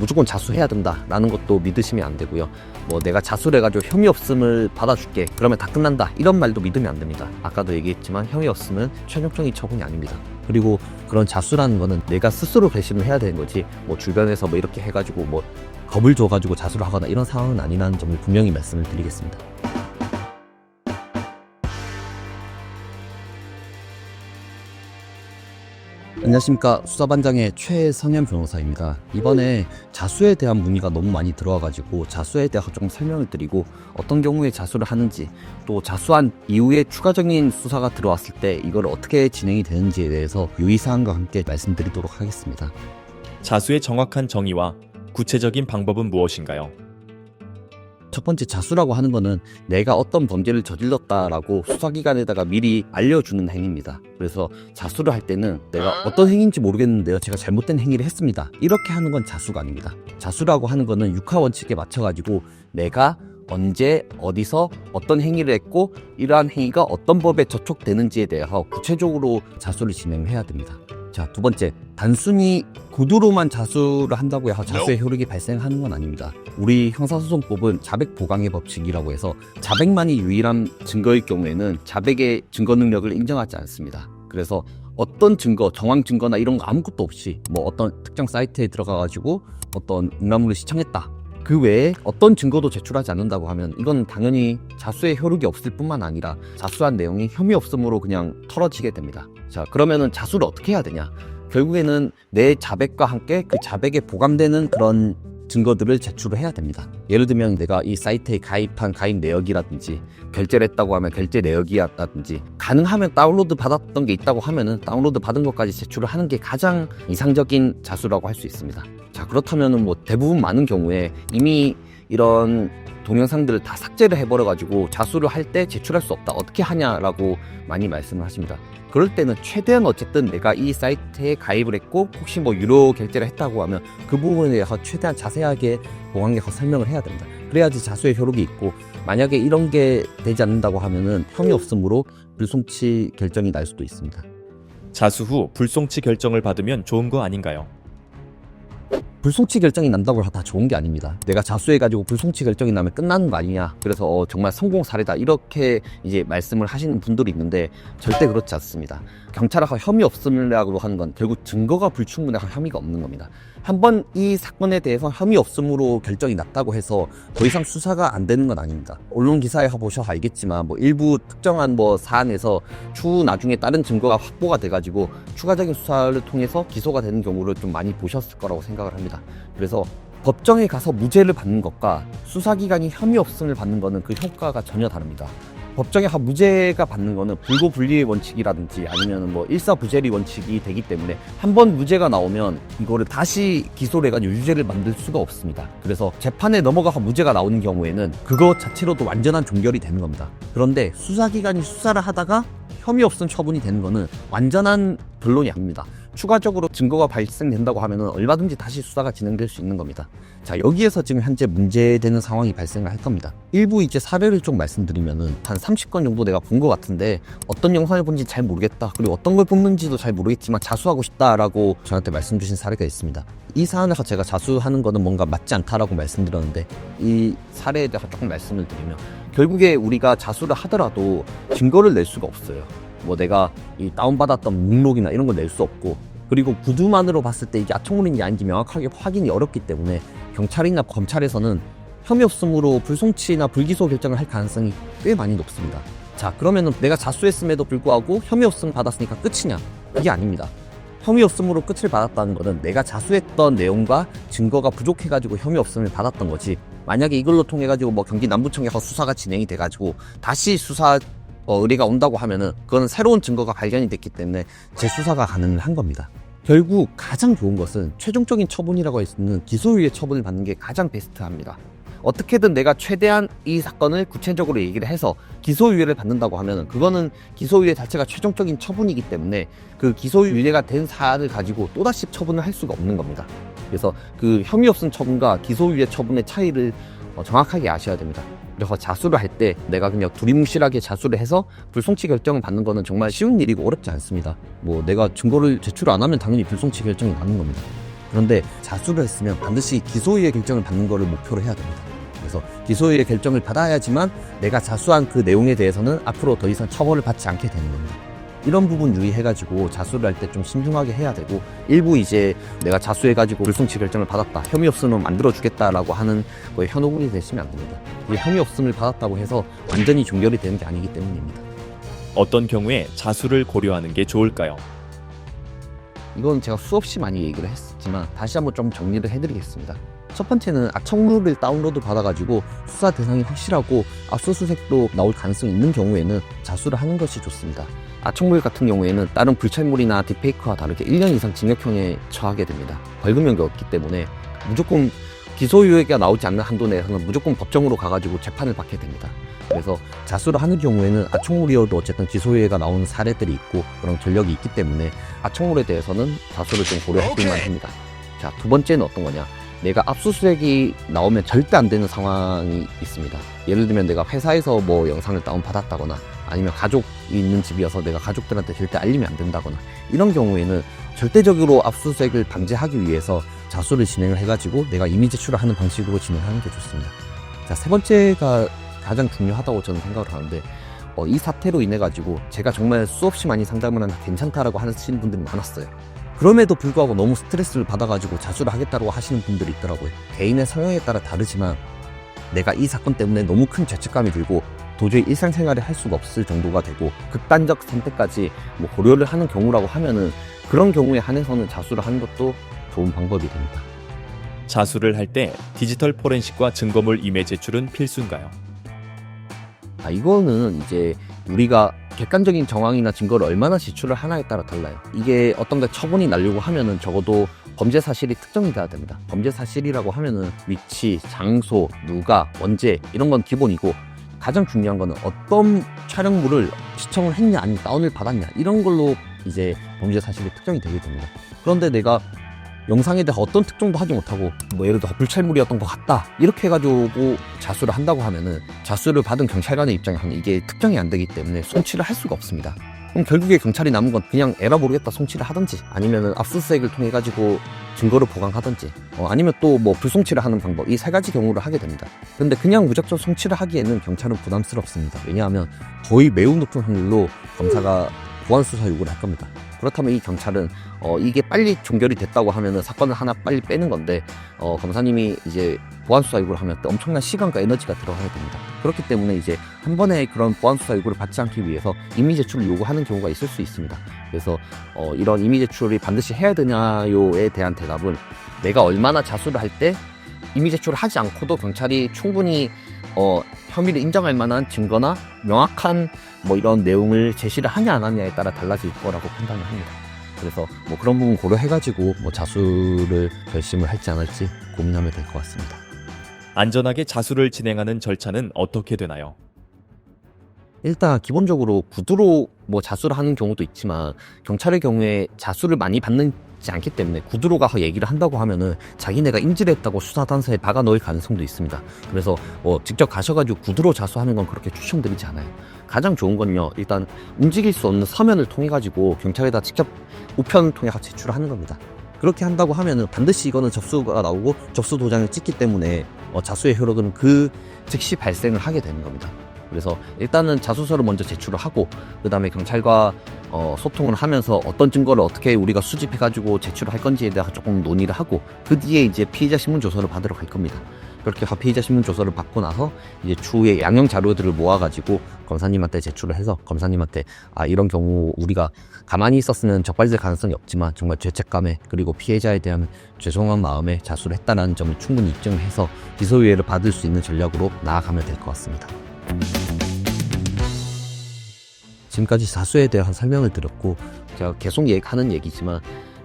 무조건 자수해야 된다라는 것도 믿으시면 안 되고요. 뭐 내가 자수를 해가지고 혐의 없음을 받아줄게, 그러면 다 끝난다, 이런 말도 믿으면 안 됩니다. 아까도 얘기했지만 혐의 없음은 최종적인 처분이 아닙니다. 그리고 그런 자수라는 거는 내가 스스로 결심을 해야 되는 거지, 뭐 주변에서 뭐 이렇게 해가지고 뭐 겁을 줘가지고 자수를 하거나 이런 상황은 아니라는 점을 분명히 말씀을 드리겠습니다. 안녕하십니까, 수사반장의 최성현 변호사입니다. 이번에 자수에 대한 문의가 너무 많이 들어와가지고 자수에 대해서 좀 설명을 드리고, 어떤 경우에 자수를 하는지, 또 자수한 이후에 추가적인 수사가 들어왔을 때 이걸 어떻게 진행이 되는지에 대해서 유의사항과 함께 말씀드리도록 하겠습니다. 자수의 정확한 정의와 구체적인 방법은 무엇인가요? 첫 번째, 자수라고 하는 거는 내가 어떤 범죄를 저질렀다라고 수사기관에다가 미리 알려주는 행위입니다. 그래서 자수를 할 때는 내가 어떤 행위인지 모르겠는데요, 제가 잘못된 행위를 했습니다, 이렇게 하는 건 자수가 아닙니다. 자수라고 하는 거는 육하원칙에 맞춰가지고 내가 언제 어디서 어떤 행위를 했고 이러한 행위가 어떤 법에 저촉되는지에 대해서 구체적으로 자수를 진행해야 됩니다. 자, 두 번째, 단순히 구두로만 자수를 한다고 해서 자수의 효력이 발생하는 건 아닙니다. 우리 형사소송법은 자백 보강의 법칙이라고 해서 자백만이 유일한 증거일 경우에는 자백의 증거 능력을 인정하지 않습니다. 그래서 어떤 증거, 정황 증거나 이런 거 아무것도 없이 뭐 어떤 특정 사이트에 들어가가지고 어떤 음란물을 시청했다, 그 외에 어떤 증거도 제출하지 않는다고 하면 이건 당연히 자수의 효력이 없을 뿐만 아니라 자수한 내용이 혐의 없음으로 그냥 털어지게 됩니다. 자, 그러면은 자수를 어떻게 해야 되냐? 결국에는 내 자백과 함께 그 자백에 보강되는 그런 증거들을 제출을 해야 됩니다. 예를 들면 내가 이 사이트에 가입한 가입 내역이라든지, 결제를 했다고 하면 결제 내역이라든지, 가능하면 다운로드 받았던 게 있다고 하면은 다운로드 받은 것까지 제출을 하는 게 가장 이상적인 자수라고 할 수 있습니다. 자, 그렇다면은 뭐 대부분 많은 경우에 이미 이런 동영상들을 다 삭제를 해버려가지고 자수를 할 때 제출할 수 없다, 어떻게 하냐라고 많이 말씀을 하십니다. 그럴 때는 최대한 어쨌든 내가 이 사이트에 가입을 했고 혹시 뭐 유료 결제를 했다고 하면 그 부분에 대해서 최대한 자세하게 보강해서 설명을 해야 됩니다. 그래야지 자수의 효력이 있고, 만약에 이런 게 되지 않는다고 하면은 혐의 없음으로 불송치 결정이 날 수도 있습니다. 자수 후 불송치 결정을 받으면 좋은 거 아닌가요? 불송치 결정이 난다고 해서 다 좋은 게 아닙니다. 내가 자수해가지고 불송치 결정이 나면 끝나는 거 아니냐, 그래서 정말 성공 사례다, 이렇게 이제 말씀을 하시는 분들이 있는데 절대 그렇지 않습니다. 경찰에서 혐의 없음이라고 하는 건 결국 증거가 불충분해서 혐의가 없는 겁니다. 한번 이 사건에 대해서 혐의 없음으로 결정이 났다고 해서 더 이상 수사가 안 되는 건 아닙니다. 언론 기사에 보셔서 알겠지만 뭐 일부 특정한 뭐 사안에서 추후 나중에 다른 증거가 확보가 돼가지고 추가적인 수사를 통해서 기소가 되는 경우를 좀 많이 보셨을 거라고 생각을 합니다. 그래서 법정에 가서 무죄를 받는 것과 수사기관이 혐의 없음을 받는 거는 그 효과가 전혀 다릅니다. 법정에 무죄가 받는 거는 불고불리의 원칙이라든지 아니면 뭐 일사부재리 원칙이 되기 때문에 한 번 무죄가 나오면 이거를 다시 기소를 해가지고 유죄를 만들 수가 없습니다. 그래서 재판에 넘어가서 무죄가 나오는 경우에는 그거 자체로도 완전한 종결이 되는 겁니다. 그런데 수사기관이 수사를 하다가 혐의 없음 처분이 되는 거는 완전한 변론이 아닙니다. 추가적으로 증거가 발생된다고 하면은 얼마든지 다시 수사가 진행될 수 있는 겁니다. 자, 여기에서 지금 현재 문제되는 상황이 발생을 할 겁니다. 일부 이제 사례를 좀 말씀드리면은 한 30건 정도 내가 본 것 같은데 어떤 영상을 본지 잘 모르겠다, 그리고 어떤 걸 뽑는지도 잘 모르겠지만 자수하고 싶다라고 저한테 말씀 주신 사례가 있습니다. 이 사안에서 제가 자수하는 거는 뭔가 맞지 않다라고 말씀드렸는데, 이 사례에 대해서 조금 말씀을 드리면 결국에 우리가 자수를 하더라도 증거를 낼 수가 없어요. 뭐 내가 이 다운받았던 목록이나 이런 걸 낼 수 없고, 그리고 구두만으로 봤을 때 이게 아청물인지 아닌지 명확하게 확인이 어렵기 때문에 경찰이나 검찰에서는 혐의 없음으로 불송치나 불기소 결정을 할 가능성이 꽤 많이 높습니다. 자, 그러면은 내가 자수했음에도 불구하고 혐의 없음 받았으니까 끝이냐? 그게 아닙니다. 혐의 없음으로 끝을 받았다는 것은 내가 자수했던 내용과 증거가 부족해가지고 혐의 없음을 받았던 거지, 만약에 이걸로 통해가지고 뭐 경기 남부청에서 수사가 진행이 돼가지고 다시 수사 의뢰가 온다고 하면은 그거는 새로운 증거가 발견이 됐기 때문에 재수사가 가능한 겁니다. 결국 가장 좋은 것은 최종적인 처분이라고 할 수 있는 기소유예 처분을 받는 게 가장 베스트합니다. 어떻게든 내가 최대한 이 사건을 구체적으로 얘기를 해서 기소유예를 받는다고 하면 그거는 기소유예 자체가 최종적인 처분이기 때문에 그 기소유예가 된 사안을 가지고 또다시 처분을 할 수가 없는 겁니다. 그래서 그 혐의 없음 처분과 기소유예 처분의 차이를 정확하게 아셔야 됩니다. 그래서 자수를 할 때 내가 그냥 두리뭉실하게 자수를 해서 불송치 결정을 받는 거는 정말 쉬운 일이고 어렵지 않습니다. 뭐 내가 증거를 제출 안 하면 당연히 불송치 결정이 나는 겁니다. 그런데 자수를 했으면 반드시 기소유예 결정을 받는 것을 목표로 해야 됩니다. 그래서 기소유예 결정을 받아야지만 내가 자수한 그 내용에 대해서는 앞으로 더 이상 처벌을 받지 않게 되는 겁니다. 이런 부분 유의해가지고 자수를 할 때 좀 신중하게 해야 되고, 일부 이제 내가 자수해가지고 불송치 결정을 받았다, 혐의 없음을 만들어주겠다라고 하는 거에 현혹이 되시면 안 됩니다. 이게 혐의 없음을 받았다고 해서 완전히 종결이 되는 게 아니기 때문입니다. 어떤 경우에 자수를 고려하는 게 좋을까요? 이건 제가 수없이 많이 얘기를 했지만 다시 한번 좀 정리를 해드리겠습니다. 첫 번째는 악청물을 다운로드 받아가지고 수사 대상이 확실하고 압수수색도 나올 가능성이 있는 경우에는 자수를 하는 것이 좋습니다. 악청물 같은 경우에는 다른 불찰물이나 딥페이크와 다르게 1년 이상 징역형에 처하게 됩니다. 벌금형이 없기 때문에 무조건 기소유예가 나오지 않는 한도 내에서는 무조건 법정으로 가가지고 재판을 받게 됩니다. 그래서 자수를 하는 경우에는 악청물이어도 어쨌든 기소유예가 나오는 사례들이 있고 그런 전력이 있기 때문에 악청물에 대해서는 자수를 좀 고려할 필요만 합니다. 자, 두 번째는 어떤 거냐? 내가 압수수색이 나오면 절대 안 되는 상황이 있습니다. 예를 들면 내가 회사에서 뭐 영상을 다운받았다거나 아니면 가족이 있는 집이어서 내가 가족들한테 절대 알리면 안 된다거나, 이런 경우에는 절대적으로 압수수색을 방지하기 위해서 자수를 진행을 해가지고 내가 이미 제출을 하는 방식으로 진행하는 게 좋습니다. 자, 세 번째가 가장 중요하다고 저는 생각을 하는데, 이 사태로 인해 가지고 제가 정말 수없이 많이 상담을 하는데 괜찮다라고 하시는 분들이 많았어요. 그럼에도 불구하고 너무 스트레스를 받아가지고 자수를 하겠다고 하시는 분들이 있더라고요. 개인의 성향에 따라 다르지만 내가 이 사건 때문에 너무 큰 죄책감이 들고 도저히 일상생활을 할 수가 없을 정도가 되고 극단적 선택까지 뭐 고려를 하는 경우라고 하면은, 그런 경우에 한해서는 자수를 하는 것도 좋은 방법이 됩니다. 자수를 할 때 디지털 포렌식과 증거물 임의 제출은 필수인가요? 이거는 이제 우리가 객관적인 정황이나 증거를 얼마나 제출을 하나에 따라 달라요. 이게 어떤가 처분이 나려고 하면은 적어도 범죄 사실이 특정이 돼야 됩니다. 범죄 사실이라고 하면은 위치, 장소, 누가, 언제, 이런 건 기본이고, 가장 중요한 거는 어떤 촬영물을 시청을 했냐 아니면 다운을 받았냐, 이런 걸로 이제 범죄 사실이 특정이 되게 됩니다. 그런데 내가 영상에 대해 어떤 특정도 하지 못하고 뭐 예를 들어 불찰물이었던 것 같다 이렇게 해가지고 자수를 한다고 하면은, 자수를 받은 경찰관의 입장에서는 이게 특정이 안 되기 때문에 송치를 할 수가 없습니다. 그럼 결국에 경찰이 남은 건 그냥 에라 모르겠다 송치를 하든지, 아니면은 압수수색을 통해 가지고 증거를 보강하든지, 아니면 또 뭐 불송치를 하는 방법, 이 세 가지 경우를 하게 됩니다. 근데 그냥 무작정 송치를 하기에는 경찰은 부담스럽습니다. 왜냐하면 거의 매우 높은 확률로 검사가 보완 수사 요구를 할 겁니다. 그렇다면 이 경찰은 이게 빨리 종결이 됐다고 하면은 사건을 하나 빨리 빼는 건데, 검사님이 이제 보완 수사 요구를 하면 또 엄청난 시간과 에너지가 들어가야 됩니다. 그렇기 때문에 이제 한 번에 그런 보완 수사 요구를 받지 않기 위해서 임의 제출을 요구하는 경우가 있을 수 있습니다. 그래서 이런 임의 제출이 반드시 해야 되냐요에 대한 대답은, 내가 얼마나 자수를 할 때 임의 제출을 하지 않고도 경찰이 충분히 혐의를 인정할 만한 증거나 명확한 뭐 이런 내용을 제시를 하냐 안 하냐에 따라 달라질 거라고 판단을 합니다. 그래서 뭐 그런 부분 고려해가지고 뭐 자수를 결심을 할지 안 할지 고민하면 될 것 같습니다. 안전하게 자수를 진행하는 절차는 어떻게 되나요? 일단 기본적으로 구두로 뭐 자수를 하는 경우도 있지만, 경찰의 경우에 자수를 많이 받지 않기 때문에 구두로 가서 얘기를 한다고 하면은 자기네가 인지를 했다고 수사단서에 박아 넣을 가능성도 있습니다. 그래서 직접 가셔가지고 구두로 자수하는 건 그렇게 추천드리지 않아요. 가장 좋은 건요, 일단 움직일 수 없는 서면을 통해 가지고 경찰에다 직접 우편을 통해 제출을 하는 겁니다. 그렇게 한다고 하면은 반드시 이거는 접수가 나오고 접수 도장을 찍기 때문에 자수의 효력은 그 즉시 발생을 하게 되는 겁니다. 그래서 일단은 자수서를 먼저 제출을 하고, 그 다음에 경찰과 소통을 하면서 어떤 증거를 어떻게 우리가 수집해가지고 제출을 할 건지에 대해서 조금 논의를 하고, 그 뒤에 이제 피의자 신문 조서를 받으러 갈 겁니다. 그렇게 피의자 신문 조서를 받고 나서 이제 추후에 양형 자료들을 모아가지고 검사님한테 제출을 해서, 검사님한테 이런 경우 우리가 가만히 있었으면 적발될 가능성이 없지만 정말 죄책감에 그리고 피해자에 대한 죄송한 마음에 자수를 했다는 점을 충분히 입증을 해서 기소유예를 받을 수 있는 전략으로 나아가면 될 것 같습니다. 지금까지 자수에 대한 설명을 드렸고, 제가 계속 하는 얘기지만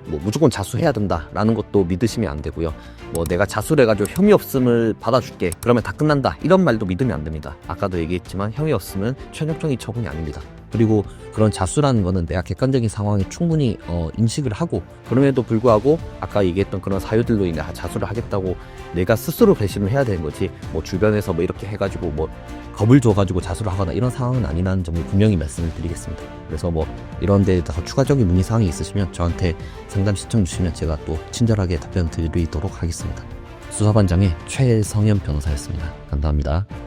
뭐 무조건 자수해야 된다라는 것도 믿으시면 안 되고요. 뭐 내가 자수를 해가지고 혐의 없음을 받아줄게, 그러면 다 끝난다, 이런 말도 믿으면 안 됩니다. 아까도 얘기했지만 혐의 없음은 최종적인 처분이 아닙니다. 그리고 그런 자수라는 거는 내가 객관적인 상황을 충분히 인식을 하고, 그럼에도 불구하고 아까 얘기했던 그런 사유들로 인해 자수를 하겠다고 내가 스스로 배신을 해야 되는 거지, 뭐 주변에서 뭐 이렇게 해가지고 뭐 겁을 줘가지고 자수를 하거나 이런 상황은 아니라는 점을 분명히 말씀을 드리겠습니다. 그래서 뭐 이런 데에 더 추가적인 문의사항이 있으시면 저한테 상담 신청 주시면 제가 또 친절하게 답변 드리도록 하겠습니다. 수사반장의 최성현 변호사였습니다. 감사합니다.